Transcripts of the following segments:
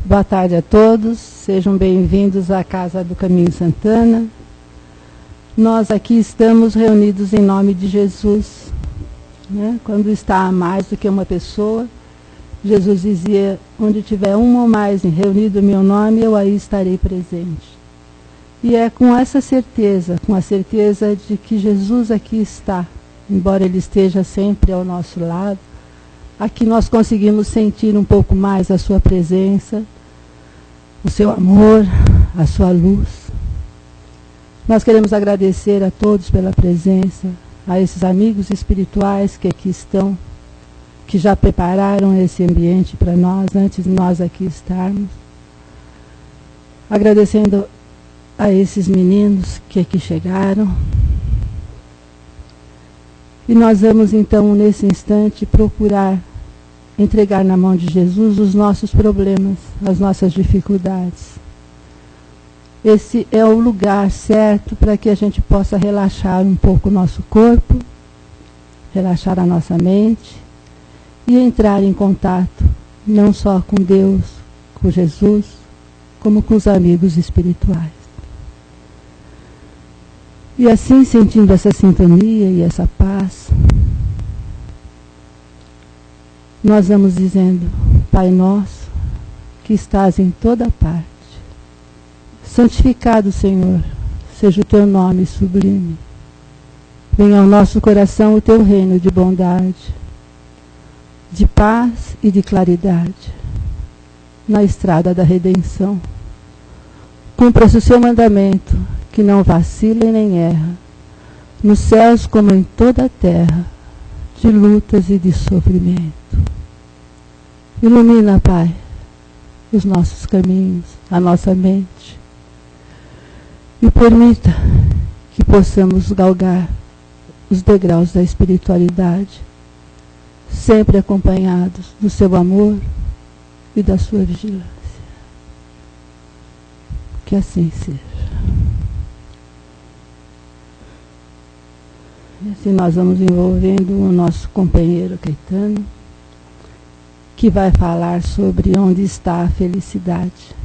Boa tarde a todos, sejam bem-vindos à Casa do Caminho Santana. Nós aqui estamos reunidos em nome de Jesus, né? Quando está mais do que uma pessoa, Jesus dizia, onde tiver um ou mais reunido em meu nome, eu aí estarei presente. E é com essa certeza, com a certeza de que Jesus aqui está, embora Ele esteja sempre ao nosso lado, aqui nós conseguimos sentir um pouco mais a sua presença, o seu amor, a sua luz. Nós queremos agradecer a todos pela presença, a esses amigos espirituais que aqui estão, que já prepararam esse ambiente para nós, antes de nós aqui estarmos. Agradecendo a esses meninos que aqui chegaram. E nós vamos então, nesse instante, procurar entregar na mão de Jesus os nossos problemas, as nossas dificuldades. Esse é o lugar certo para que a gente possa relaxar um pouco o nosso corpo, relaxar a nossa mente e entrar em contato, não só com Deus, com Jesus, como com os amigos espirituais. E assim, sentindo essa sintonia e essa paz, nós vamos dizendo, Pai nosso, que estás em toda parte, santificado, Senhor, seja o teu nome sublime. Venha ao nosso coração o teu reino de bondade, de paz e de claridade, na estrada da redenção. Cumpra-se o seu mandamento, que não vacila e nem erra, nos céus como em toda a terra, de lutas e de sofrimento. Ilumina, Pai, os nossos caminhos, a nossa mente, e permita que possamos galgar os degraus da espiritualidade, sempre acompanhados do seu amor e da sua vigilância. Que assim seja. E assim nós vamos envolvendo o nosso companheiro Caetano, que vai falar sobre onde está a felicidade.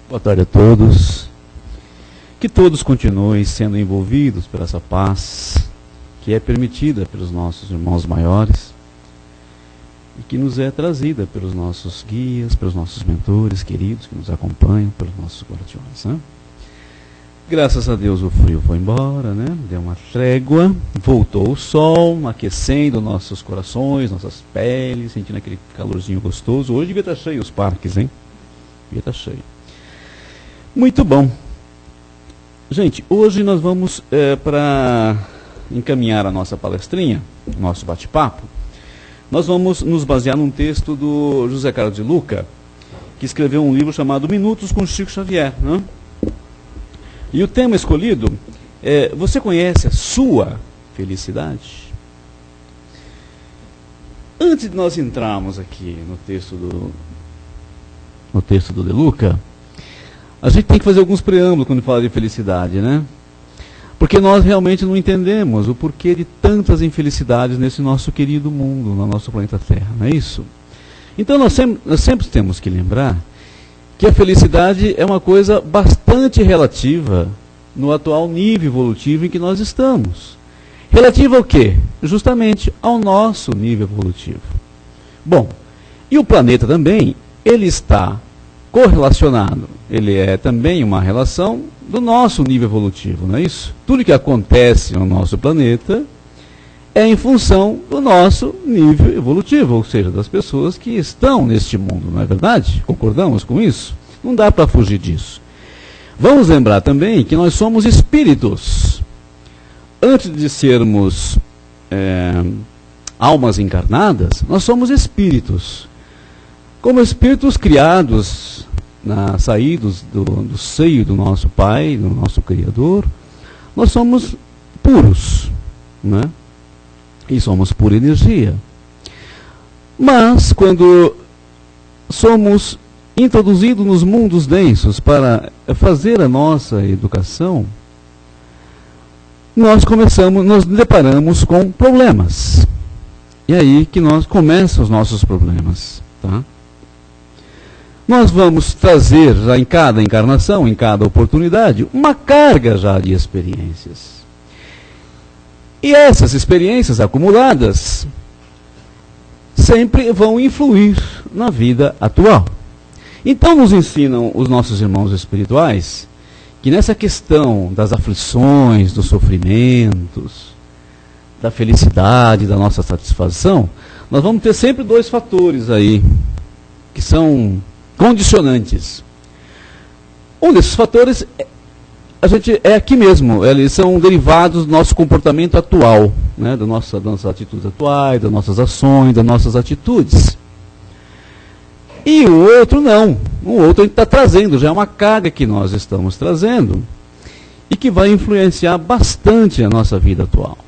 Boa tarde a todos. Que todos continuem sendo envolvidos por essa paz que é permitida pelos nossos irmãos maiores e que nos é trazida pelos nossos guias, pelos nossos mentores queridos que nos acompanham, pelos nossos guardiões, né? Graças a Deus o frio foi embora, né? Deu uma trégua, voltou o sol, aquecendo nossos corações, nossas peles, sentindo aquele calorzinho gostoso. Hoje devia estar cheio os parques, hein? Devia estar cheio. Muito bom. Gente, hoje nós vamos, para encaminhar a nossa palestrinha, nosso bate-papo, nós vamos nos basear num texto do José Carlos de Luca, que escreveu um livro chamado Minutos com Chico Xavier, né? E o tema escolhido é: você conhece a sua felicidade? Antes de nós entrarmos aqui no texto do De Luca, a gente tem que fazer alguns preâmbulos quando fala de felicidade, né? Porque nós realmente não entendemos o porquê de tantas infelicidades nesse nosso querido mundo, no nosso planeta Terra, não é isso? Então nós sempre temos que lembrar que a felicidade é uma coisa bastante relativa no atual nível evolutivo em que nós estamos. Relativa ao quê? Justamente ao nosso nível evolutivo. Bom, e o planeta também, ele está correlacionado. Ele é também uma relação do nosso nível evolutivo, não é isso? Tudo que acontece no nosso planeta é em função do nosso nível evolutivo, ou seja, das pessoas que estão neste mundo, não é verdade? Concordamos com isso? Não dá para fugir disso. Vamos lembrar também que nós somos espíritos. Antes de sermos almas encarnadas, nós somos espíritos. Como espíritos criados, saídos do seio do nosso Pai, do nosso Criador, nós somos puros, né? E somos pura energia. Mas, quando somos introduzidos nos mundos densos para fazer a nossa educação, nós nos deparamos com problemas. E aí que começam os nossos problemas. Tá? Nós vamos trazer já em cada encarnação, em cada oportunidade, uma carga já de experiências. E essas experiências acumuladas sempre vão influir na vida atual. Então nos ensinam os nossos irmãos espirituais que nessa questão das aflições, dos sofrimentos, da felicidade, da nossa satisfação, nós vamos ter sempre dois fatores aí, que são condicionantes. Um desses fatores é aqui mesmo, eles são derivados do nosso comportamento atual, né, das nossas atitudes atuais, das nossas ações, das nossas atitudes. E o outro não. O outro a gente está trazendo, já é uma carga que nós estamos trazendo e que vai influenciar bastante a nossa vida atual.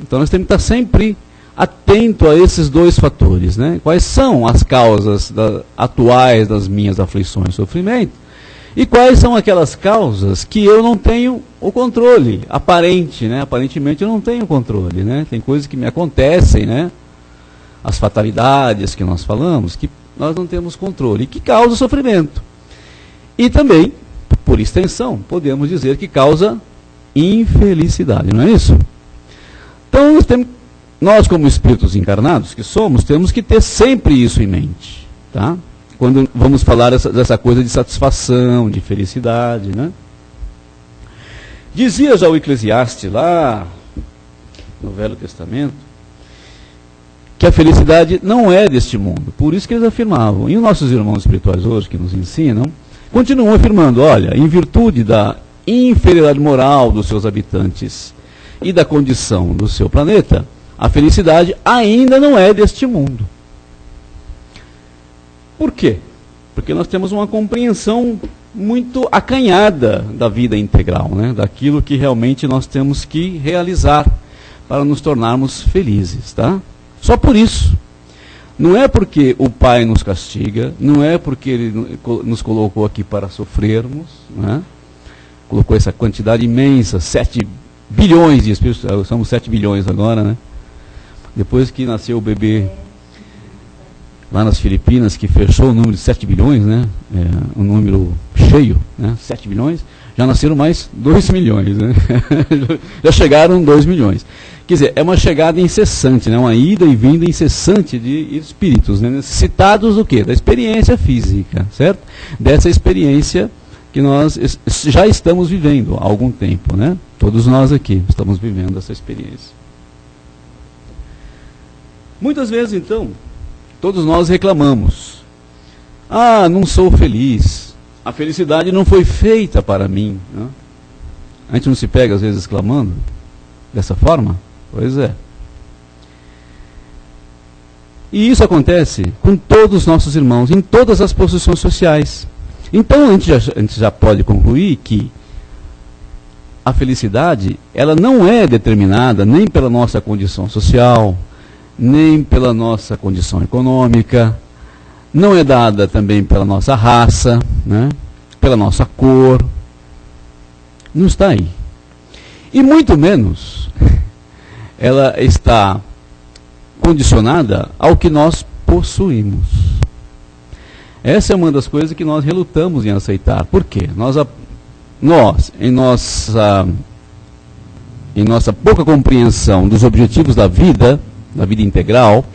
Então nós temos que estar sempre atento a esses dois fatores, né? Quais são as causas atuais das minhas aflições e sofrimento e quais são aquelas causas que eu não tenho o controle aparente, né? Aparentemente eu não tenho controle, né? Tem coisas que me acontecem, né? As fatalidades que nós falamos, que nós não temos controle, e que causa sofrimento. E também, por extensão, podemos dizer que causa infelicidade, não é isso? Então, nós como espíritos encarnados que somos, temos que ter sempre isso em mente, tá? Quando vamos falar dessa coisa de satisfação, de felicidade, né? Dizia já o Eclesiastes lá no Velho Testamento que a felicidade não é deste mundo. Por isso que eles afirmavam. E os nossos irmãos espirituais hoje, que nos ensinam, continuam afirmando, olha, em virtude da inferioridade moral dos seus habitantes e da condição do seu planeta, a felicidade ainda não é deste mundo. Por quê? Porque nós temos uma compreensão muito acanhada da vida integral, né? Daquilo que realmente nós temos que realizar para nos tornarmos felizes, tá? Só por isso. Não é porque o Pai nos castiga, não é porque Ele nos colocou aqui para sofrermos, né? Colocou essa quantidade imensa, 7 bilhões de espíritos, somos 7 bilhões agora, né? Depois que nasceu o bebê lá nas Filipinas, que fechou o número de 7 bilhões, né? Um número cheio, né? 7 bilhões, já nasceram mais 2 milhões, né? Já chegaram 2 milhões. Quer dizer, é uma chegada incessante, né? Uma ida e vinda incessante de espíritos, né? Necessitados do quê? Da experiência física, certo? Dessa experiência que nós já estamos vivendo há algum tempo, né? Todos nós aqui estamos vivendo essa experiência. Muitas vezes, então, todos nós reclamamos. Ah, não sou feliz. A felicidade não foi feita para mim. Né? A gente não se pega, às vezes, clamando dessa forma? Pois é. E isso acontece com todos os nossos irmãos, em todas as posições sociais. Então, a gente já pode concluir que a felicidade, ela não é determinada nem pela nossa condição social, nem pela nossa condição econômica, não é dada também pela nossa raça, né? Pela nossa cor, não está aí. E muito menos ela está condicionada ao que nós possuímos. Essa é uma das coisas que nós relutamos em aceitar. Por quê? Nós em nossa pouca compreensão dos objetivos da vida integral,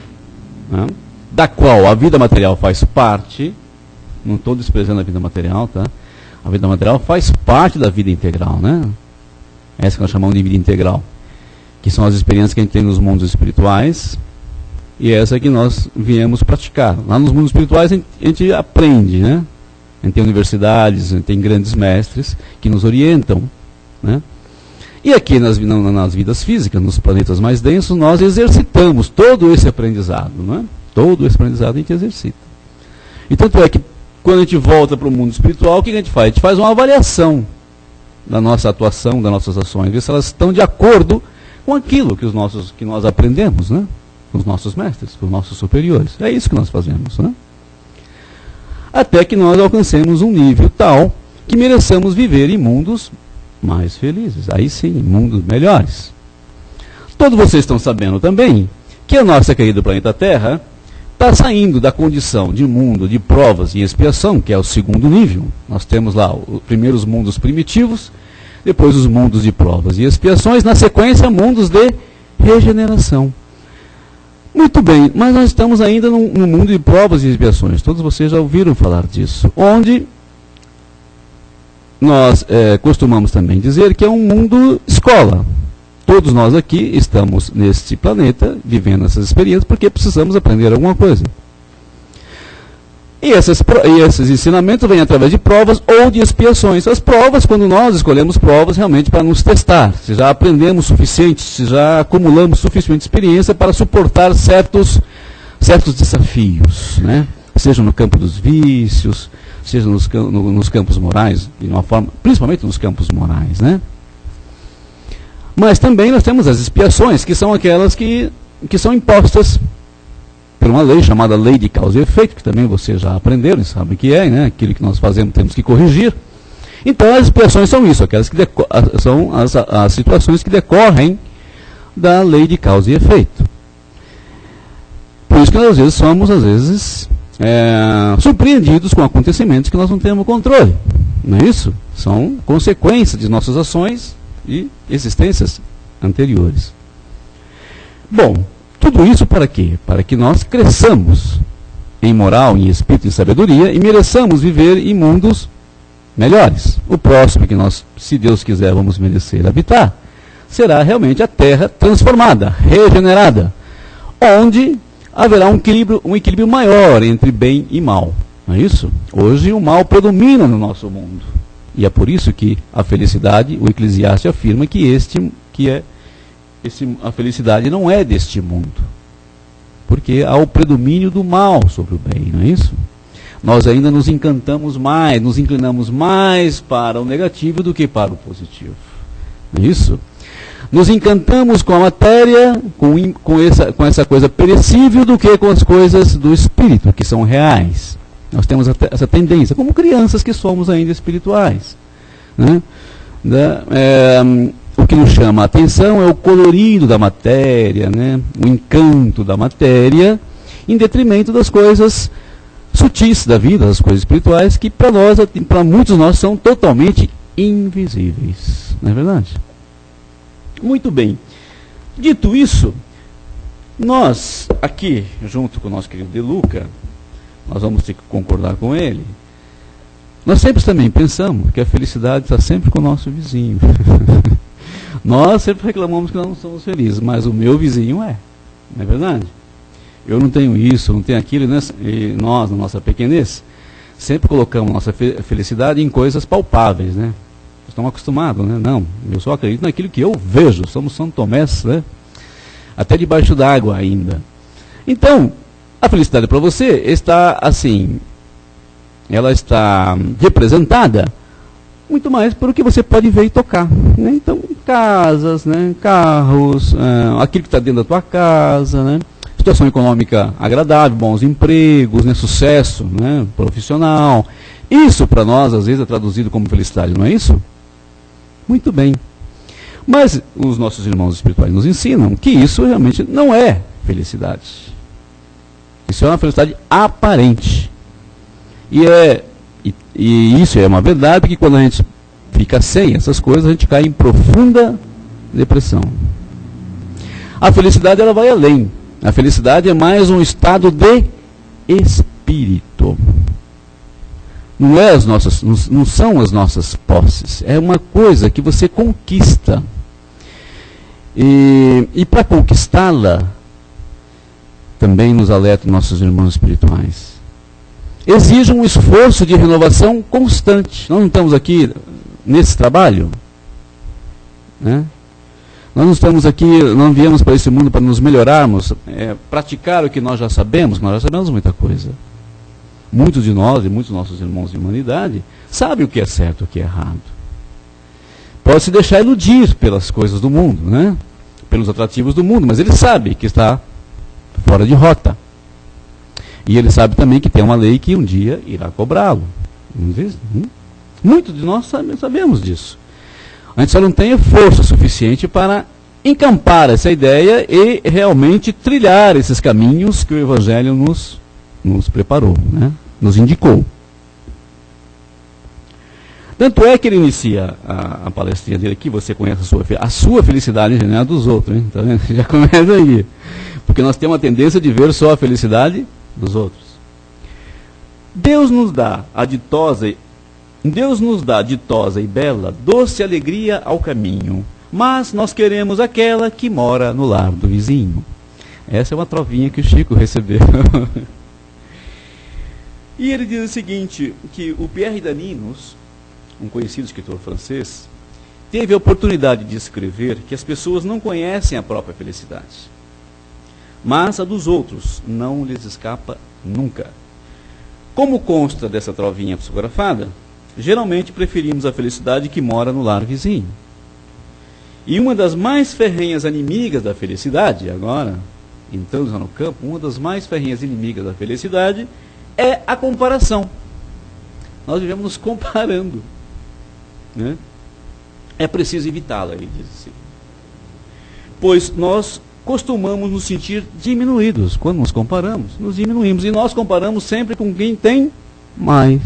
né, da qual a vida material faz parte, não estou desprezando a vida material, tá? A vida material faz parte da vida integral, né? Essa que nós chamamos de vida integral, que são as experiências que a gente tem nos mundos espirituais, e essa que nós viemos praticar. Lá nos mundos espirituais a gente aprende, né? A gente tem universidades, a gente tem grandes mestres que nos orientam, né? E aqui nas vidas físicas, nos planetas mais densos, nós exercitamos todo esse aprendizado, não é? Todo esse aprendizado a gente exercita. E tanto é que quando a gente volta para o mundo espiritual, o que a gente faz? A gente faz uma avaliação da nossa atuação, das nossas ações, ver se elas estão de acordo com aquilo que nós aprendemos, né? Com os nossos mestres, com os nossos superiores. É isso que nós fazemos, né? Até que nós alcancemos um nível tal que mereçamos viver em mundos mais felizes. Aí sim, mundos melhores. Todos vocês estão sabendo também que a nossa querida planeta Terra está saindo da condição de mundo de provas e expiação, que é o segundo nível. Nós temos lá os primeiros mundos primitivos, depois os mundos de provas e expiações, na sequência mundos de regeneração. Muito bem, mas nós estamos ainda no mundo de provas e expiações. Todos vocês já ouviram falar disso. Onde nós costumamos também dizer que é um mundo escola. Todos nós aqui estamos neste planeta, vivendo essas experiências, porque precisamos aprender alguma coisa. E esses ensinamentos vêm através de provas ou de expiações. As provas, quando nós escolhemos provas realmente para nos testar, se já aprendemos o suficiente, se já acumulamos suficiente experiência para suportar certos desafios, né? Seja no campo dos vícios, seja nos campos morais, de uma forma, principalmente nos campos morais, né? Mas também nós temos as expiações, que são aquelas que são impostas por uma lei chamada lei de causa e efeito, que também vocês já aprenderam e sabem que é, né? Aquilo que nós fazemos temos que corrigir. Então as expiações são isso, aquelas que são as situações que decorrem da lei de causa e efeito. Por isso que nós às vezes somos, surpreendidos com acontecimentos que nós não temos controle. Não é isso? São consequências de nossas ações e existências anteriores. Bom, tudo isso para quê? Para que nós cresçamos em moral, em espírito e em sabedoria e mereçamos viver em mundos melhores. O próximo que nós, se Deus quiser, vamos merecer habitar, será realmente a Terra transformada, regenerada, onde haverá um equilíbrio maior entre bem e mal. Não é isso? Hoje o mal predomina no nosso mundo. E é por isso que a felicidade, o Eclesiastes afirma que a felicidade não é deste mundo. Porque há o predomínio do mal sobre o bem, não é isso? Nós ainda nos encantamos mais, nos inclinamos mais para o negativo do que para o positivo. Não é isso? Nos encantamos com a matéria, com essa coisa perecível, do que com as coisas do espírito, que são reais. Nós temos essa tendência, como crianças que somos ainda espirituais. Né? O que nos chama a atenção é o colorido da matéria, né? O encanto da matéria, em detrimento das coisas sutis da vida, das coisas espirituais, que para muitos de nós são totalmente invisíveis. Não é verdade? Muito bem. Dito isso, nós aqui, junto com o nosso querido De Luca, nós vamos ter que concordar com ele, nós sempre também pensamos que a felicidade está sempre com o nosso vizinho. Nós sempre reclamamos que nós não somos felizes, mas o meu vizinho é. Não é verdade? Eu não tenho isso, não tenho aquilo, né? E nós, na nossa pequenez, sempre colocamos nossa felicidade em coisas palpáveis, né? Estamos acostumados, né? Não, eu só acredito naquilo que eu vejo. Somos São Tomés, né? Até debaixo d'água ainda. Então, a felicidade para você está assim, ela está representada muito mais por o que você pode ver e tocar. Né? Então, casas, né? Carros, aquilo que está dentro da tua casa, né? Situação econômica agradável, bons empregos, né? Sucesso, né? Profissional. Isso para nós às vezes é traduzido como felicidade, não é isso? Muito bem. Mas os nossos irmãos espirituais nos ensinam que isso realmente não é felicidade. Isso é uma felicidade aparente. E isso é uma verdade, porque quando a gente fica sem essas coisas, a gente cai em profunda depressão. A felicidade ela vai além. A felicidade é mais um estado de espírito. Não são as nossas posses. É uma coisa que você conquista. E para conquistá-la, também nos alertam nossos irmãos espirituais, exige um esforço de renovação constante. Nós não estamos aqui nesse trabalho, né? Nós não estamos aqui, não viemos para esse mundo para nos melhorarmos, praticar o que nós já sabemos muita coisa. Muitos de nós e muitos dos nossos irmãos de humanidade sabem o que é certo e o que é errado. Pode se deixar iludir pelas coisas do mundo, né? Pelos atrativos do mundo, mas ele sabe que está fora de rota. E ele sabe também que tem uma lei que um dia irá cobrá-lo. Muitos de nós sabemos disso. A gente só não tem força suficiente para encampar essa ideia e realmente trilhar esses caminhos que o Evangelho nos preparou, né? Nos indicou. Tanto é que ele inicia a palestrinha dele aqui, você conhece a sua felicidade, não é a dos outros, hein? Tá vendo? Já começa aí. Porque nós temos a tendência de ver só a felicidade dos outros. Deus nos dá ditosa e bela, doce alegria ao caminho, mas nós queremos aquela que mora no lar do vizinho. Essa é uma trovinha que o Chico recebeu. E ele diz o seguinte, que o Pierre Daninos, um conhecido escritor francês, teve a oportunidade de escrever que as pessoas não conhecem a própria felicidade, mas a dos outros não lhes escapa nunca. Como consta dessa trovinha psicografada, geralmente preferimos a felicidade que mora no lar vizinho. E uma das mais ferrenhas inimigas da felicidade, agora, entrando no campo, uma das mais ferrenhas inimigas da felicidade é a comparação. Nós vivemos nos comparando, né? É preciso evitá-la, ele diz assim. Pois nós costumamos nos sentir diminuídos. Quando nos comparamos, nos diminuímos. E nós comparamos sempre com quem tem mais.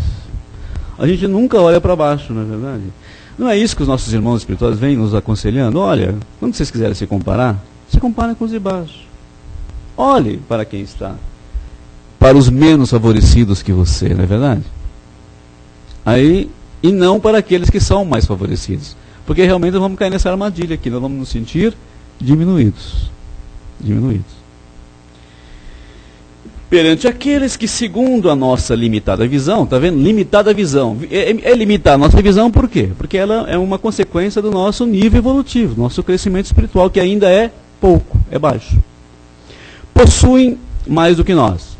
A gente nunca olha para baixo, não é verdade? Não é isso que os nossos irmãos espirituais vêm nos aconselhando? Olha, quando vocês quiserem se comparar, se comparem com os de baixo. Olhe para quem está. Para os menos favorecidos que você, não é verdade? Aí, e não para aqueles que são mais favorecidos. Porque realmente nós vamos cair nessa armadilha aqui, nós vamos nos sentir diminuídos. Perante aqueles que, segundo a nossa limitada visão, está vendo? Limitada visão. É limitar a nossa visão por quê? Porque ela é uma consequência do nosso nível evolutivo, do nosso crescimento espiritual, que ainda é pouco, é baixo. Possuem mais do que nós.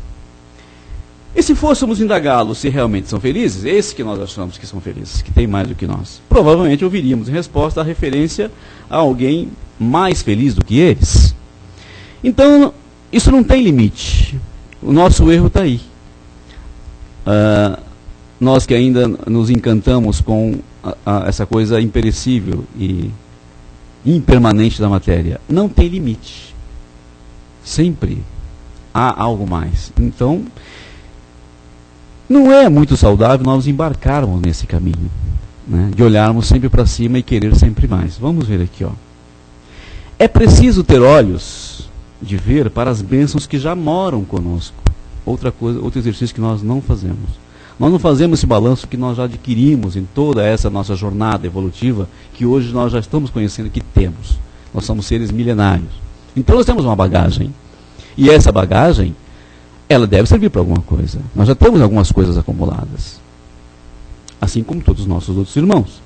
E se fôssemos indagá-los se realmente são felizes, esses que nós achamos que são felizes, que têm mais do que nós, provavelmente ouviríamos em resposta a referência a alguém mais feliz do que eles. Então, isso não tem limite. O nosso erro está aí. Nós que ainda nos encantamos com essa coisa imperecível e impermanente da matéria, não tem limite. Sempre há algo mais. Então, não é muito saudável nós embarcarmos nesse caminho, né, de olharmos sempre para cima e querer sempre mais. Vamos ver aqui, ó. É preciso ter olhos de ver para as bênçãos que já moram conosco. Outra coisa, outro exercício que nós não fazemos. Nós não fazemos esse balanço que nós já adquirimos em toda essa nossa jornada evolutiva, que hoje nós já estamos conhecendo que temos. Nós somos seres milenários. Então nós temos uma bagagem. E essa bagagem, ela deve servir para alguma coisa. Nós já temos algumas coisas acumuladas. Assim como todos os nossos outros irmãos.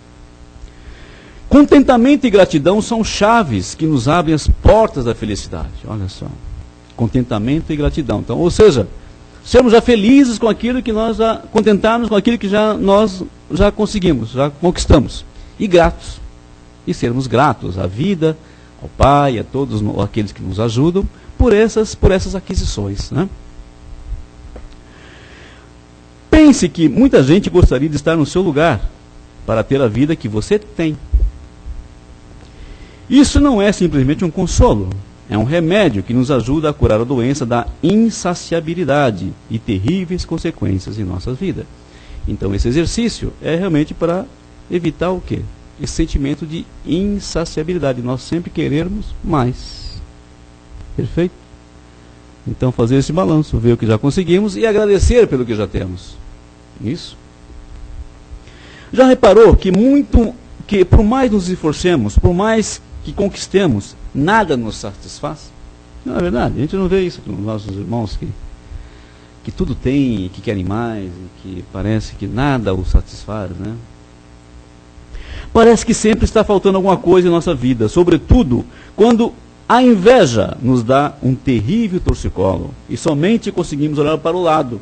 Contentamento e gratidão são chaves que nos abrem as portas da felicidade. Olha só. Contentamento e gratidão. Então, ou seja, sermos já felizes com aquilo que nós já contentarmos com aquilo que nós já conseguimos, já conquistamos. E gratos. E sermos gratos à vida, ao Pai, a todos aqueles que nos ajudam por essas aquisições, né? Pense que muita gente gostaria de estar no seu lugar para ter a vida que você tem. Isso não é simplesmente um consolo, é um remédio que nos ajuda a curar a doença da insaciabilidade e terríveis consequências em nossa vida. Então esse exercício é realmente para evitar o quê? Esse sentimento de insaciabilidade, nós sempre querermos mais. Perfeito? Então fazer esse balanço, ver o que já conseguimos e agradecer pelo que já temos. Isso. Já reparou que por mais nos esforcemos, por mais que conquistemos, nada nos satisfaz? Não é verdade? A gente não vê isso com os nossos irmãos que tudo tem, que querem mais, e que parece que nada os satisfaz, né? Parece que sempre está faltando alguma coisa em nossa vida, sobretudo quando a inveja nos dá um terrível torcicolo e somente conseguimos olhar para o lado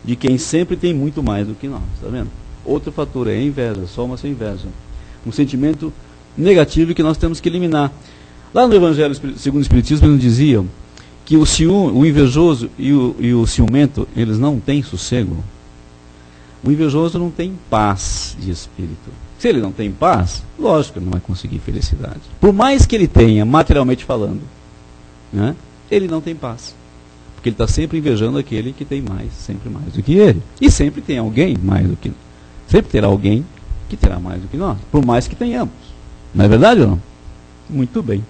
de quem sempre tem muito mais do que nós, está vendo? Outro fator é a inveja, soma essa inveja. Um sentimento negativo que nós temos que eliminar. Lá no Evangelho segundo o Espiritismo, eles diziam que o invejoso e o ciumento, eles não têm sossego. O invejoso não tem paz de espírito. Se ele não tem paz, lógico que ele não vai conseguir felicidade. Por mais que ele tenha, materialmente falando, né, ele não tem paz. Porque ele está sempre invejando aquele que tem mais, sempre mais do que ele. E sempre tem alguém mais do que nós. Sempre terá alguém que terá mais do que nós, por mais que tenhamos. Não é verdade ou não? Muito bem.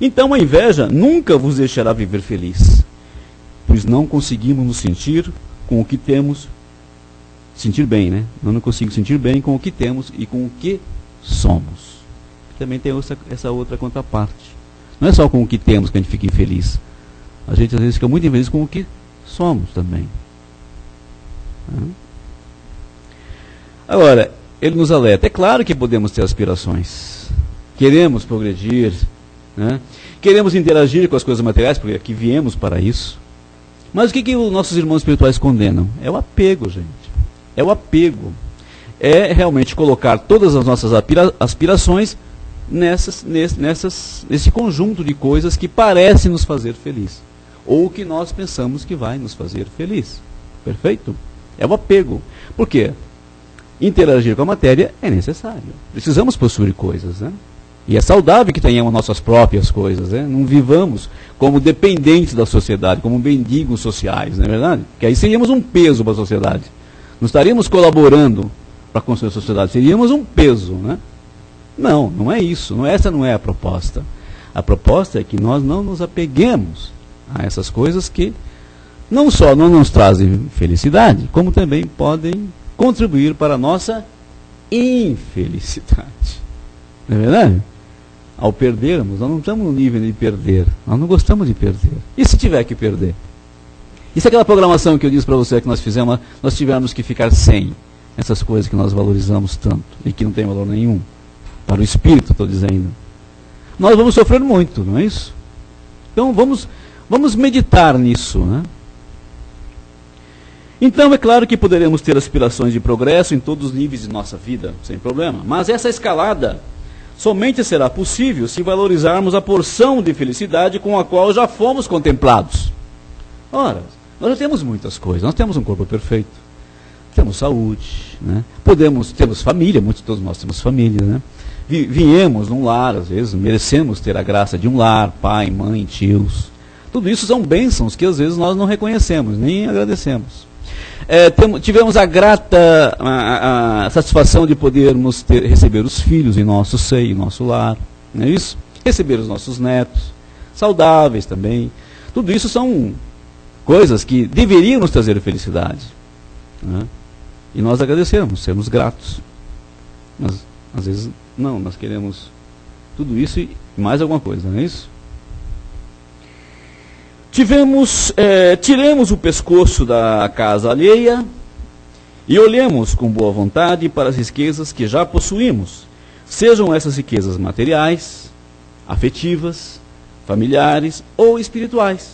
Então a inveja nunca vos deixará viver feliz, pois não conseguimos nos sentir com o que temos, sentir bem, né? Não consigo sentir bem com o que temos e com o que somos. Também tem essa outra contraparte. Não é só com o que temos que a gente fica infeliz. A gente às vezes fica muito infeliz com o que somos também. Agora, ele nos alerta. É claro que podemos ter aspirações. Queremos progredir, né? Queremos interagir com as coisas materiais, porque aqui viemos para isso. Mas o que os nossos irmãos espirituais condenam? É o apego, gente. É o apego. É realmente colocar todas as nossas aspirações nesse conjunto de coisas que parecem nos fazer feliz. Ou que nós pensamos que vai nos fazer feliz. Perfeito? É o apego. Por quê? Interagir com a matéria é necessário. Precisamos possuir coisas, né? E é saudável que tenhamos nossas próprias coisas, né? Não vivamos como dependentes da sociedade, como mendigos sociais, não é verdade? Porque aí seríamos um peso para a sociedade. Não estaríamos colaborando para construir a sociedade, seríamos um peso, né? Não, não é isso. Essa não é a proposta. A proposta é que nós não nos apeguemos a essas coisas que não só não nos trazem felicidade, como também podem contribuir para a nossa infelicidade. Não é verdade? Ao perdermos, nós não estamos no nível de perder. Nós não gostamos de perder. E se tiver que perder? E se aquela programação que eu disse para você que nós fizemos, nós tivermos que ficar sem essas coisas que nós valorizamos tanto e que não tem valor nenhum? Para o espírito, estou dizendo. Nós vamos sofrer muito, não é isso? Então vamos meditar nisso, né? Então é claro que poderemos ter aspirações de progresso em todos os níveis de nossa vida, sem problema. Mas essa escalada somente será possível se valorizarmos a porção de felicidade com a qual já fomos contemplados. Ora, nós já temos muitas coisas. Nós temos um corpo perfeito, temos saúde, né? Temos família, todos nós temos família, né? Viemos num lar, às vezes merecemos ter a graça de um lar, pai, mãe, tios. Tudo isso são bênçãos que às vezes nós não reconhecemos, nem agradecemos. Tivemos a grata a satisfação de podermos receber os filhos em nosso seio, em nosso lar, não é isso? Receber os nossos netos, saudáveis também. Tudo isso são coisas que deveriam nos trazer felicidade, né? E nós agradecemos, sermos gratos. Mas às vezes não, nós queremos tudo isso e mais alguma coisa, não é isso? Tiremos o pescoço da casa alheia e olhemos com boa vontade para as riquezas que já possuímos, sejam essas riquezas materiais, afetivas, familiares ou espirituais.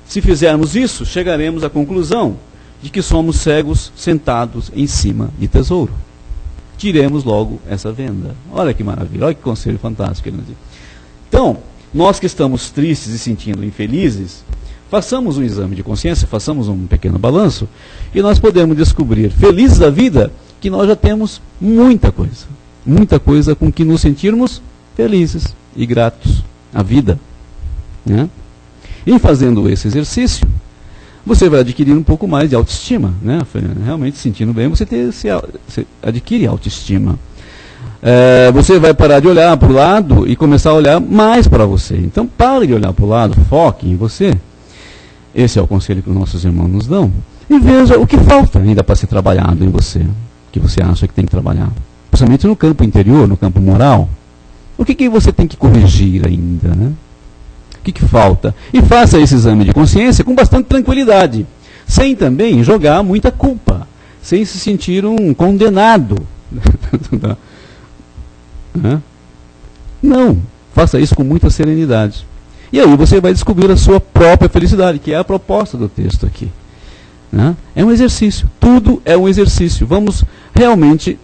Se fizermos isso, chegaremos à conclusão de que somos cegos sentados em cima de tesouro. Tiremos logo essa venda. Olha que maravilha, olha que conselho fantástico. Então, nós que estamos tristes e sentindo infelizes, façamos um exame de consciência, façamos um pequeno balanço, e nós podemos descobrir, felizes da vida, que nós já temos muita coisa com que nos sentirmos felizes e gratos à vida, né? E fazendo esse exercício, você vai adquirir um pouco mais de autoestima, né? Realmente sentindo bem, você adquire autoestima. Você vai parar de olhar para o lado e começar a olhar mais para você. Então pare de olhar para o lado, foque em você. Esse é o conselho que os nossos irmãos nos dão. E veja o que falta ainda para ser trabalhado em você, que você acha que tem que trabalhar. Principalmente no campo interior, no campo moral. O que você tem que corrigir ainda, né? O que falta? E faça esse exame de consciência com bastante tranquilidade, sem também jogar muita culpa, sem se sentir um condenado. Não, faça isso com muita serenidade. E aí você vai descobrir a sua própria felicidade, que é a proposta do texto aqui. É um exercício, tudo é um exercício. Vamos realmente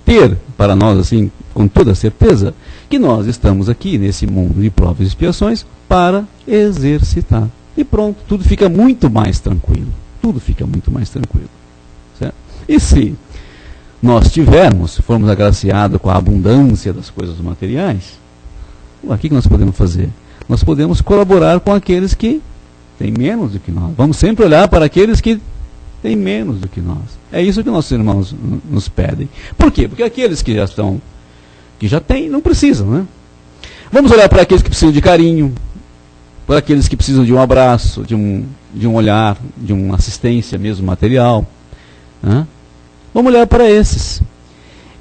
ter para nós, assim, com toda certeza, que nós estamos aqui nesse mundo de provas e expiações para exercitar. E pronto, tudo fica muito mais tranquilo. Tudo fica muito mais tranquilo. Certo? E se nós tivermos, se formos agraciados com a abundância das coisas materiais, o que nós podemos fazer? Nós podemos colaborar com aqueles que têm menos do que nós. Vamos sempre olhar para aqueles que têm menos do que nós. É isso que nossos irmãos nos pedem. Por quê? Porque aqueles que já têm, não precisam, né? Vamos olhar para aqueles que precisam de carinho, para aqueles que precisam de um abraço, de um olhar, de uma assistência mesmo material, né? Vamos olhar para esses.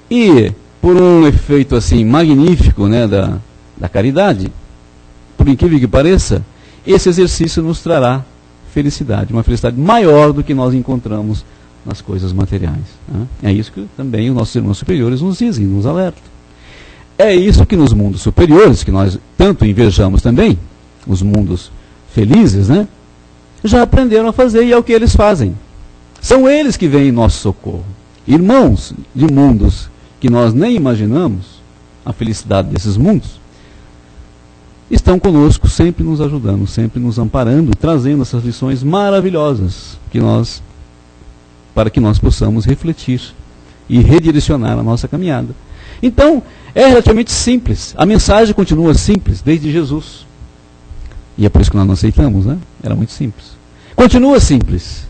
E, por um efeito assim magnífico, né, da caridade, por incrível que pareça, esse exercício nos trará felicidade, uma felicidade maior do que nós encontramos nas coisas materiais, né? É isso que também os nossos irmãos superiores nos dizem, nos alertam. É isso que nos mundos superiores, que nós tanto invejamos também, os mundos felizes, né, já aprenderam a fazer, e é o que eles fazem. São eles que vêm em nosso socorro. Irmãos de mundos que nós nem imaginamos, a felicidade desses mundos, estão conosco, sempre nos ajudando, sempre nos amparando, trazendo essas lições maravilhosas para que nós possamos refletir e redirecionar a nossa caminhada. Então, é relativamente simples. A mensagem continua simples, desde Jesus. E é por isso que nós não aceitamos, né? Era muito simples. Continua simples.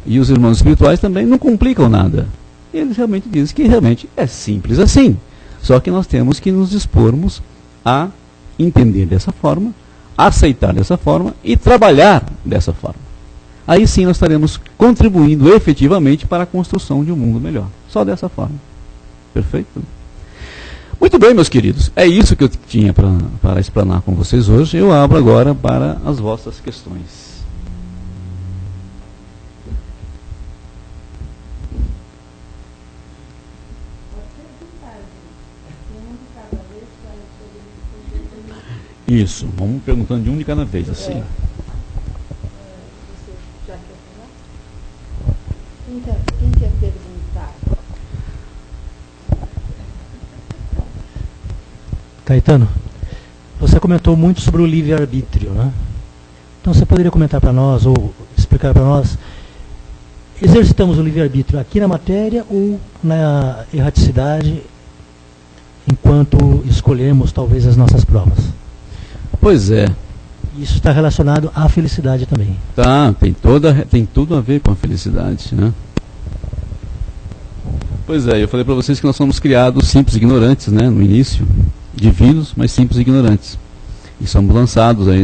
E os irmãos espirituais também não complicam nada. Eles realmente dizem que realmente é simples assim. Só que nós temos que nos dispormos a entender dessa forma, aceitar dessa forma e trabalhar dessa forma. Aí sim nós estaremos contribuindo efetivamente para a construção de um mundo melhor. Só dessa forma. Perfeito? Muito bem, meus queridos. É isso que eu tinha para explanar com vocês hoje. Eu abro agora para as vossas questões. Isso, vamos perguntando de um de cada vez, assim. Quem quer perguntar? Caetano, você comentou muito sobre o livre-arbítrio, né? Então você poderia comentar para nós, ou explicar para nós, exercitamos o livre-arbítrio aqui na matéria ou na erraticidade, enquanto escolhemos talvez as nossas provas? Pois é. Isso está relacionado à felicidade também. Tá, tem tudo a ver com a felicidade, né? Pois é, eu falei para vocês que nós somos criados simples e ignorantes, né, no início, divinos, mas simples e ignorantes. E somos lançados aí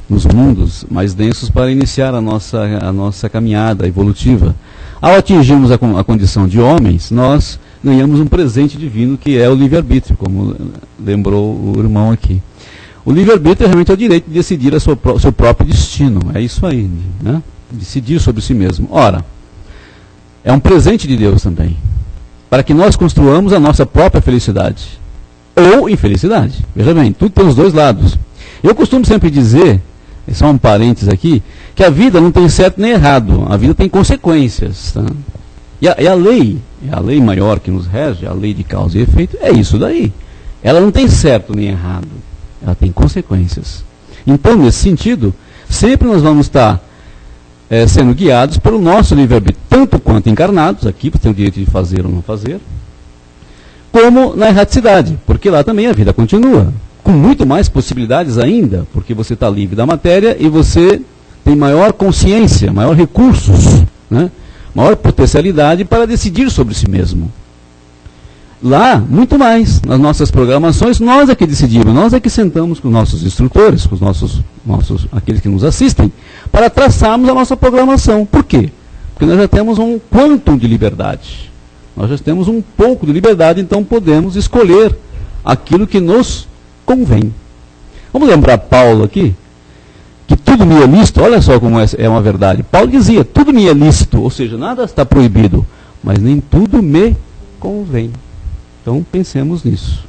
nos mundos mais densos para iniciar a nossa caminhada evolutiva. Ao atingirmos a condição de homens, nós ganhamos um presente divino que é o livre-arbítrio, como lembrou o irmão aqui. O livre-arbítrio realmente é o direito de decidir seu próprio destino. É isso aí, né? Decidir sobre si mesmo. Ora, é um presente de Deus também, para que nós construamos a nossa própria felicidade. Ou infelicidade. Veja bem, tudo tem os dois lados. Eu costumo sempre dizer, só um parênteses aqui, que a vida não tem certo nem errado. A vida tem consequências. Tá? E a lei maior que nos rege, a lei de causa e efeito, é isso daí. Ela não tem certo nem errado. Ela tem consequências. Então, nesse sentido, sempre nós vamos estar sendo guiados pelo nosso livre-arbítrio, tanto quanto encarnados, aqui, para ter o direito de fazer ou não fazer, como na erraticidade, porque lá também a vida continua, com muito mais possibilidades ainda, porque você está livre da matéria e você tem maior consciência, maior recursos, né? Maior potencialidade para decidir sobre si mesmo. Lá, muito mais, nas nossas programações, nós é que decidimos, nós é que sentamos com os nossos instrutores, com os aqueles que nos assistem, para traçarmos a nossa programação. Por quê? Porque nós já temos um quantum de liberdade. Nós já temos um pouco de liberdade, então podemos escolher aquilo que nos convém. Vamos lembrar Paulo aqui, que tudo me é lícito, olha só como é uma verdade. Paulo dizia, tudo me é lícito, ou seja, nada está proibido, mas nem tudo me convém. Então, pensemos nisso.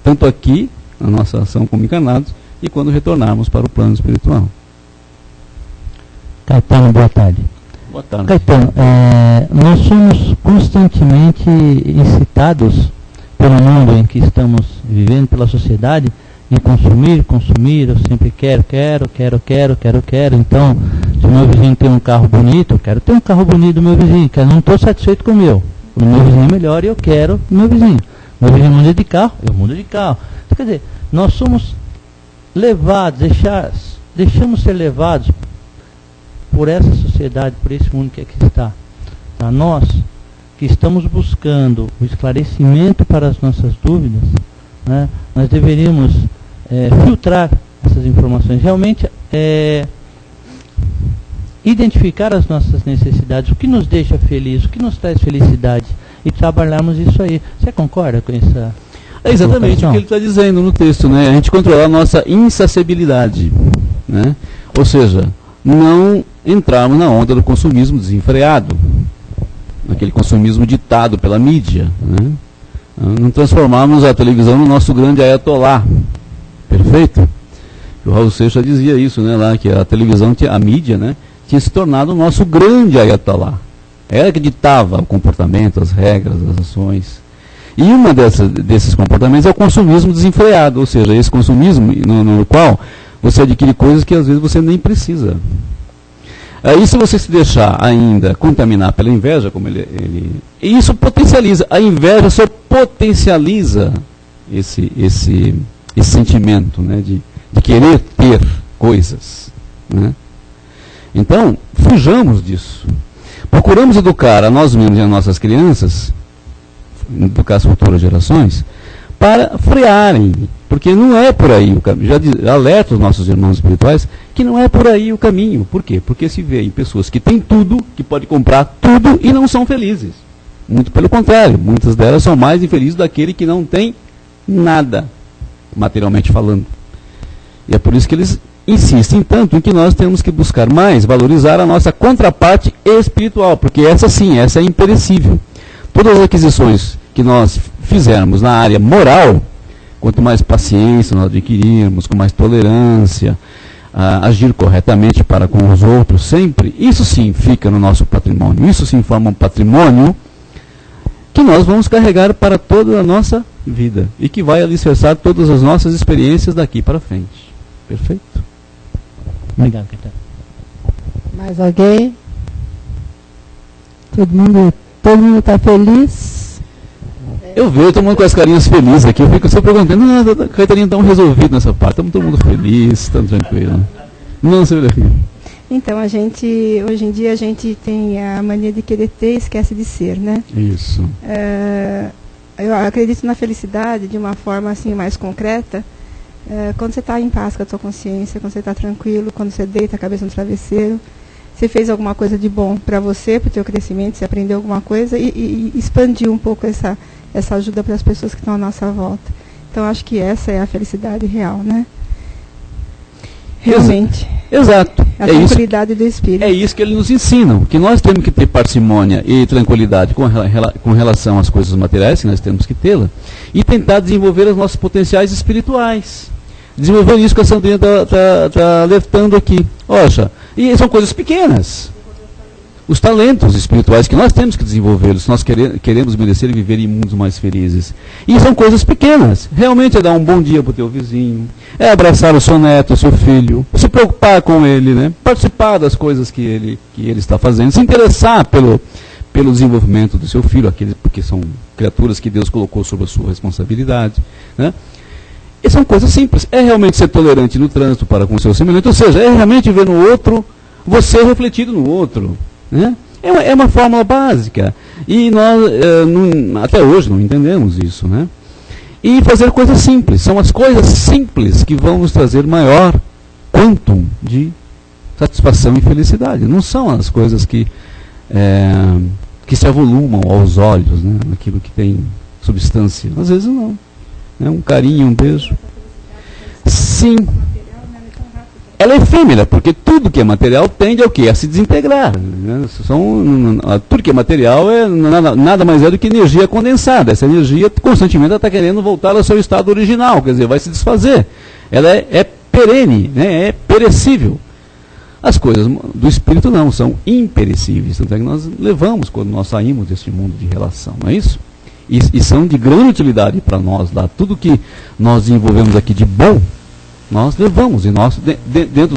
Tanto aqui, na nossa ação como encarnados, e quando retornarmos para o plano espiritual. Caetano, boa tarde. Boa tarde. Caetano, nós somos constantemente incitados pelo mundo em que estamos vivendo, pela sociedade, em consumir, eu sempre quero. Então, Se o meu vizinho tem um carro bonito, eu quero ter um carro bonito do meu vizinho, que eu não estou satisfeito com o meu. O meu vizinho é melhor e eu quero o meu vizinho. Meu vizinho muda de carro, eu mudo de carro. Então, quer dizer, nós somos levados, deixamos ser levados por essa sociedade, por esse mundo que aqui está. Tá? Nós, que estamos buscando o esclarecimento para as nossas dúvidas, né, nós deveríamos filtrar essas informações, realmente identificar as nossas necessidades, o que nos deixa feliz, o que nos traz felicidade, e trabalharmos isso aí. Você concorda com essa? É exatamente o que ele está dizendo no texto, né? A gente controlar a nossa insaciabilidade, né? Ou seja, não entrarmos na onda do consumismo desenfreado, naquele consumismo ditado pela mídia, né? Não transformarmos a televisão no nosso grande ayatolá, perfeito? O Raul Seixas dizia isso, né? Lá que a televisão, a mídia, né, tinha se tornado o nosso grande ayatolá. Ela que ditava o comportamento, as regras, as ações. E uma desses comportamentos é o consumismo desenfreado, ou seja, esse consumismo no qual você adquire coisas que às vezes você nem precisa. Aí se você se deixar ainda contaminar pela inveja, como e isso potencializa, a inveja só potencializa esse sentimento, né, de querer ter coisas, né? Então, fujamos disso. Procuramos educar a nós mesmos e as nossas crianças, educar as futuras gerações, para frearem, porque não é por aí o caminho. Já alerta os nossos irmãos espirituais que não é por aí o caminho. Por quê? Porque se vê em pessoas que têm tudo, que podem comprar tudo e não são felizes. Muito pelo contrário, muitas delas são mais infelizes daquele que não tem nada, materialmente falando. E é por isso que eles insistem tanto em que nós temos que buscar mais valorizar a nossa contraparte espiritual, porque essa sim, essa é imperecível. Todas as aquisições que nós fizermos na área moral, quanto mais paciência nós adquirirmos, com mais tolerância, agir corretamente para com os outros sempre, isso sim fica no nosso patrimônio, isso sim forma um patrimônio que nós vamos carregar para toda a nossa vida e que vai alicerçar todas as nossas experiências daqui para frente. Perfeito? Obrigado, Caetano. Mais alguém? Todo mundo está feliz? Eu vejo todo mundo com as carinhas felizes aqui. Eu fico só perguntando, a Caetarinha está resolvido nessa parte. Estamos todo mundo feliz, estamos tranquilo. Não, senhor Rio. Então, hoje em dia, a gente tem a mania de querer ter e esquece de ser, né? Isso. Eu acredito na felicidade de uma forma assim mais concreta, quando você está em paz com a sua consciência, quando você está tranquilo, quando você deita a cabeça no travesseiro, você fez alguma coisa de bom para você, para o teu crescimento, você aprendeu alguma coisa e expandiu um pouco essa ajuda para as pessoas que estão à nossa volta. Então, acho que essa é a felicidade real, né? Realmente. Exato. A tranquilidade do espírito. É isso que eles nos ensinam, que nós temos que ter parcimônia e tranquilidade com relação às coisas materiais, que nós temos que tê-la, e tentar desenvolver os nossos potenciais espirituais. Desenvolver isso que a Sandrinha está alertando aqui. Olha, e são coisas pequenas. Os talentos espirituais que nós temos que desenvolvê-los, se nós queremos merecer e viver em mundos mais felizes. E são coisas pequenas. Realmente é dar um bom dia para o teu vizinho, é abraçar o seu neto, o seu filho, se preocupar com ele, né? Participar das coisas que ele está fazendo, se interessar pelo desenvolvimento do seu filho, porque são criaturas que Deus colocou sob a sua responsabilidade, né? E são coisas simples. É realmente ser tolerante no trânsito para com o seu semelhante, ou seja, é realmente ver no outro, você refletido no outro. Né? É uma fórmula básica. E nós, até hoje, não entendemos isso. Né? E fazer coisas simples. São as coisas simples que vão nos trazer maior quantum de satisfação e felicidade. Não são as coisas que se avolumam aos olhos, né? Aquilo que tem substância. Às vezes não. Um carinho, um beijo. Sim. Ela é efêmera, porque tudo que é material tende ao quê? A se desintegrar. Né? Tudo que é material nada mais é do que energia condensada. Essa energia constantemente está querendo voltar ao seu estado original, quer dizer, vai se desfazer. Ela é perene, né? É perecível. As coisas do espírito não, são imperecíveis. Tanto é que nós levamos quando nós saímos deste mundo de relação, não é isso? E são de grande utilidade para nós lá. Tudo que nós desenvolvemos aqui de bom Nós levamos em nós, dentro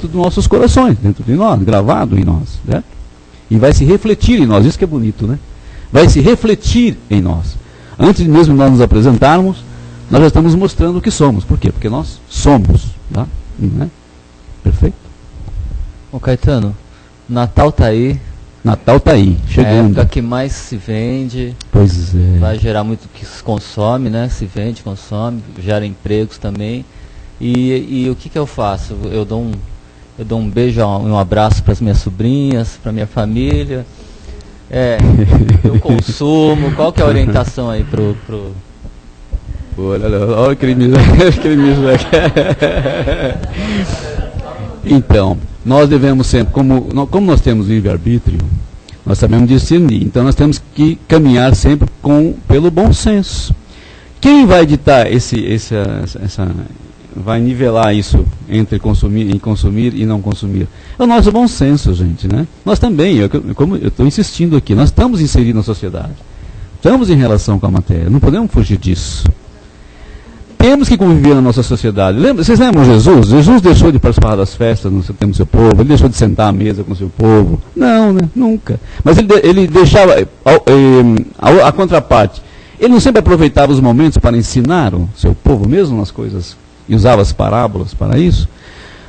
dos nossos corações, dentro de nós, gravado em nós, né? E vai se refletir em nós, isso que é bonito, né? Vai se refletir em nós. Antes mesmo de nós nos apresentarmos, nós já estamos mostrando o que somos. Por quê? Porque nós somos, tá? Né? Perfeito? Ô Caetano, Natal tá aí. Natal tá aí, chegando. É a época que mais se vende. Pois é. Vai gerar muito que se consome, né? Se vende, consome, gera empregos também. E o que eu faço? Eu dou um beijo, um abraço para as minhas sobrinhas, para minha família. Eu consumo. Qual que é a orientação aí pro... Olha aquele miséria. Então, nós devemos sempre, como nós temos livre-arbítrio, nós sabemos discernir. Então nós temos que caminhar sempre pelo bom senso. Quem vai ditar vai nivelar isso entre consumir e não consumir? É o nosso bom senso, gente, né? Nós também, como eu estou insistindo aqui, nós estamos inseridos na sociedade. Estamos em relação com a matéria, não podemos fugir disso. Temos que conviver na nossa sociedade. Vocês lembram Jesus? Jesus deixou de participar das festas no seu tempo do seu povo, ele deixou de sentar à mesa com o seu povo. Não, né? Nunca. Mas ele deixava a contraparte. Ele não sempre aproveitava os momentos para ensinar o seu povo, mesmo nas coisas, e usava as parábolas para isso.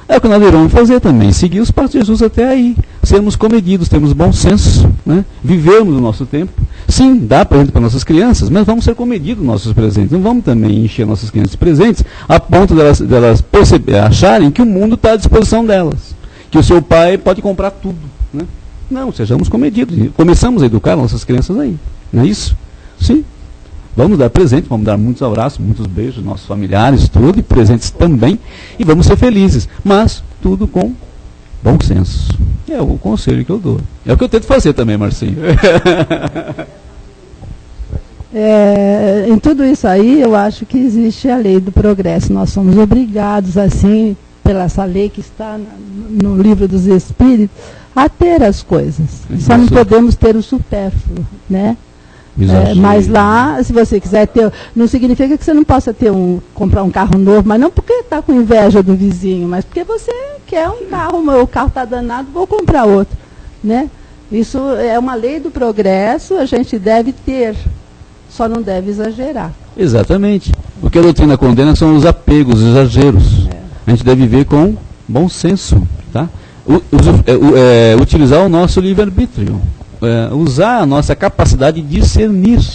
É o que nós devemos fazer também, seguir os passos de Jesus até aí. Sermos comedidos, termos bom senso, né? Vivermos o nosso tempo. Sim, dá presente para nossas crianças, mas vamos ser comedidos nos nossos presentes. Não vamos também encher nossas crianças de presentes a ponto delas acharem que o mundo está à disposição delas. Que o seu pai pode comprar tudo. Né? Não, sejamos comedidos. Começamos a educar nossas crianças aí. Não é isso? Sim. Vamos dar presente, vamos dar muitos abraços, muitos beijos, nossos familiares, tudo, e presentes também, e vamos ser felizes, mas tudo com bom senso. É o conselho que eu dou. É o que eu tento fazer também, Marcinho. Em tudo isso aí, eu acho que existe a lei do progresso. Nós somos obrigados, assim, pela essa lei que está no livro dos Espíritos, a ter as coisas. Só não podemos ter o supérfluo, né? Mas lá, se você quiser ter, não significa que você não possa comprar um carro novo, mas não porque está com inveja do vizinho, mas porque você quer um carro, o carro está danado, vou comprar outro, né? Isso é uma lei do progresso, a gente deve ter, só não deve exagerar. Exatamente. O que a doutrina condena são os apegos, os exageros. A gente deve viver com bom senso, tá? Utilizar o nosso livre-arbítrio. Usar a nossa capacidade de discernir,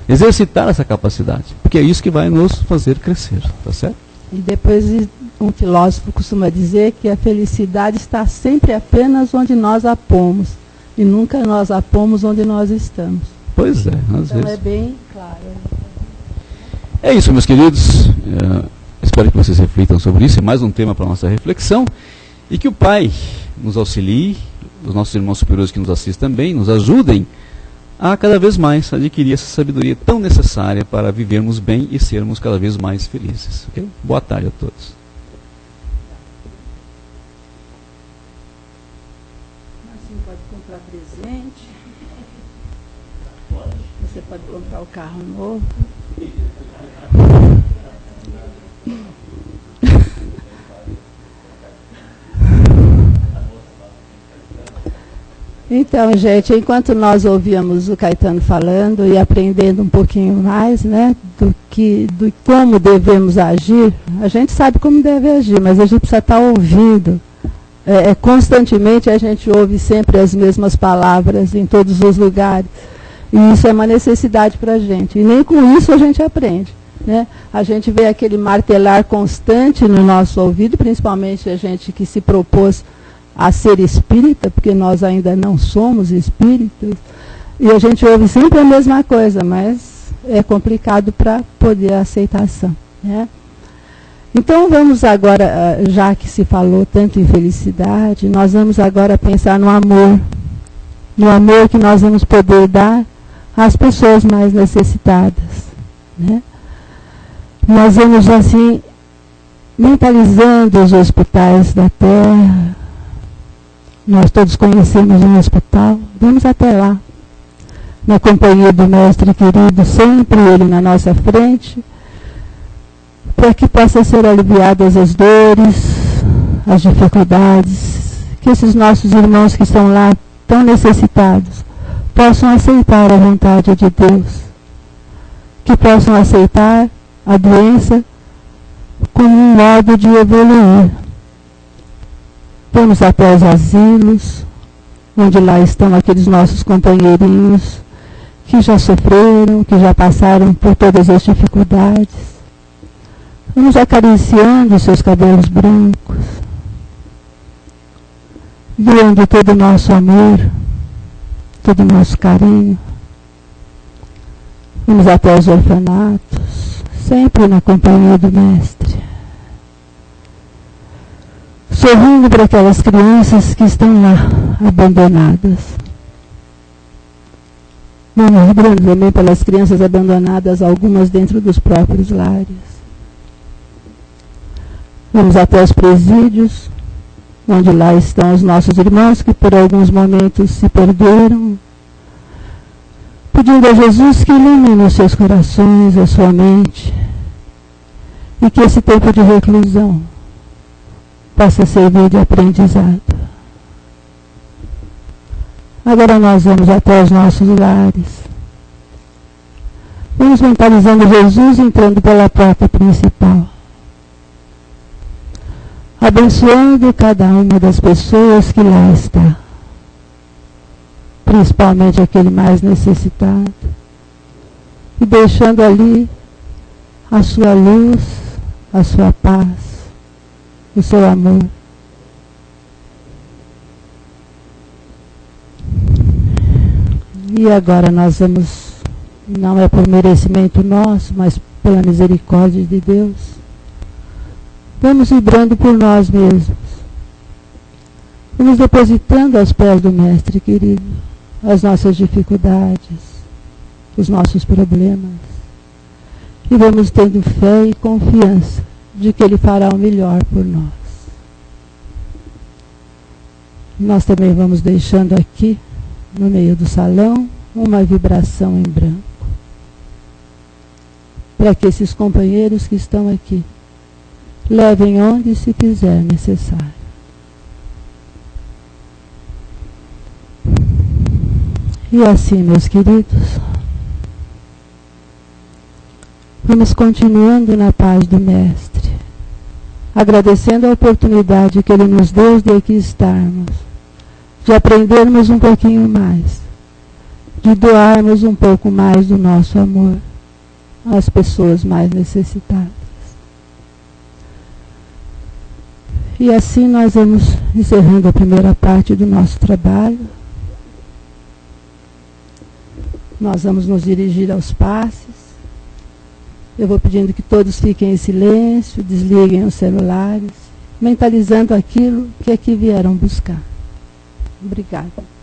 exercitar essa capacidade, porque é isso que vai nos fazer crescer, tá certo? E depois um filósofo costuma dizer que a felicidade está sempre apenas onde nós a pomos, e nunca nós a pomos onde nós estamos. Pois é, às vezes. É bem claro. É isso, meus queridos, espero que vocês reflitam sobre isso, é mais um tema para a nossa reflexão, e que o Pai nos auxilie, os nossos irmãos superiores que nos assistem também, nos ajudem a cada vez mais adquirir essa sabedoria tão necessária para vivermos bem e sermos cada vez mais felizes. Okay? Boa tarde a todos. Assim pode comprar presente. Você pode comprar o carro novo. Então, gente, enquanto nós ouvíamos o Caetano falando e aprendendo um pouquinho mais, né, do como devemos agir, a gente sabe como deve agir, mas a gente precisa estar ouvindo. Constantemente a gente ouve sempre as mesmas palavras em todos os lugares. E isso é uma necessidade para a gente. E nem com isso a gente aprende. Né? A gente vê aquele martelar constante no nosso ouvido, principalmente a gente que se propôs a ser espírita, porque nós ainda não somos espíritos, e a gente ouve sempre a mesma coisa, mas é complicado para poder a aceitação. Né? Então vamos agora, já que se falou tanto em felicidade, nós vamos agora pensar no amor que nós vamos poder dar às pessoas mais necessitadas. Né? Nós vamos assim, mentalizando os hospitais da Terra. Nós todos conhecemos um hospital, vamos até lá, na companhia do mestre querido, sempre ele na nossa frente, para que possam ser aliviadas as dores, as dificuldades, que esses nossos irmãos que estão lá tão necessitados possam aceitar a vontade de Deus, que possam aceitar a doença como um modo de evoluir. Vamos até os asilos, onde lá estão aqueles nossos companheirinhos que já sofreram, que já passaram por todas as dificuldades. Vamos acariciando seus cabelos brancos, doando todo o nosso amor, todo o nosso carinho. Vamos até os orfanatos, sempre na companhia do Mestre, sorrindo para aquelas crianças que estão lá, abandonadas. Vamos lembrando também pelas crianças abandonadas, algumas dentro dos próprios lares. Vamos até os presídios, onde lá estão os nossos irmãos que por alguns momentos se perderam, pedindo a Jesus que ilumine os seus corações, a sua mente, e que esse tempo de reclusão possa servir de aprendizado. Agora nós vamos até os nossos lares. Vamos mentalizando Jesus entrando pela porta principal, abençoando cada uma das pessoas que lá está, principalmente aquele mais necessitado, e deixando ali a sua luz, a sua paz, o seu amor. E agora nós vamos, não é por merecimento nosso, mas pela misericórdia de Deus, vamos vibrando por nós mesmos. Vamos depositando aos pés do Mestre querido as nossas dificuldades, os nossos problemas. E vamos tendo fé e confiança de que Ele fará o melhor por nós. Nós também vamos deixando aqui, no meio do salão, uma vibração em branco, para que esses companheiros que estão aqui levem onde se fizer necessário. E assim, meus queridos, vamos continuando na paz do Mestre, agradecendo a oportunidade que Ele nos deu de aqui estarmos, de aprendermos um pouquinho mais, de doarmos um pouco mais do nosso amor às pessoas mais necessitadas. E assim nós vamos encerrando a primeira parte do nosso trabalho. Nós vamos nos dirigir aos passes. Eu vou pedindo que todos fiquem em silêncio, desliguem os celulares, mentalizando aquilo que aqui vieram buscar. Obrigada.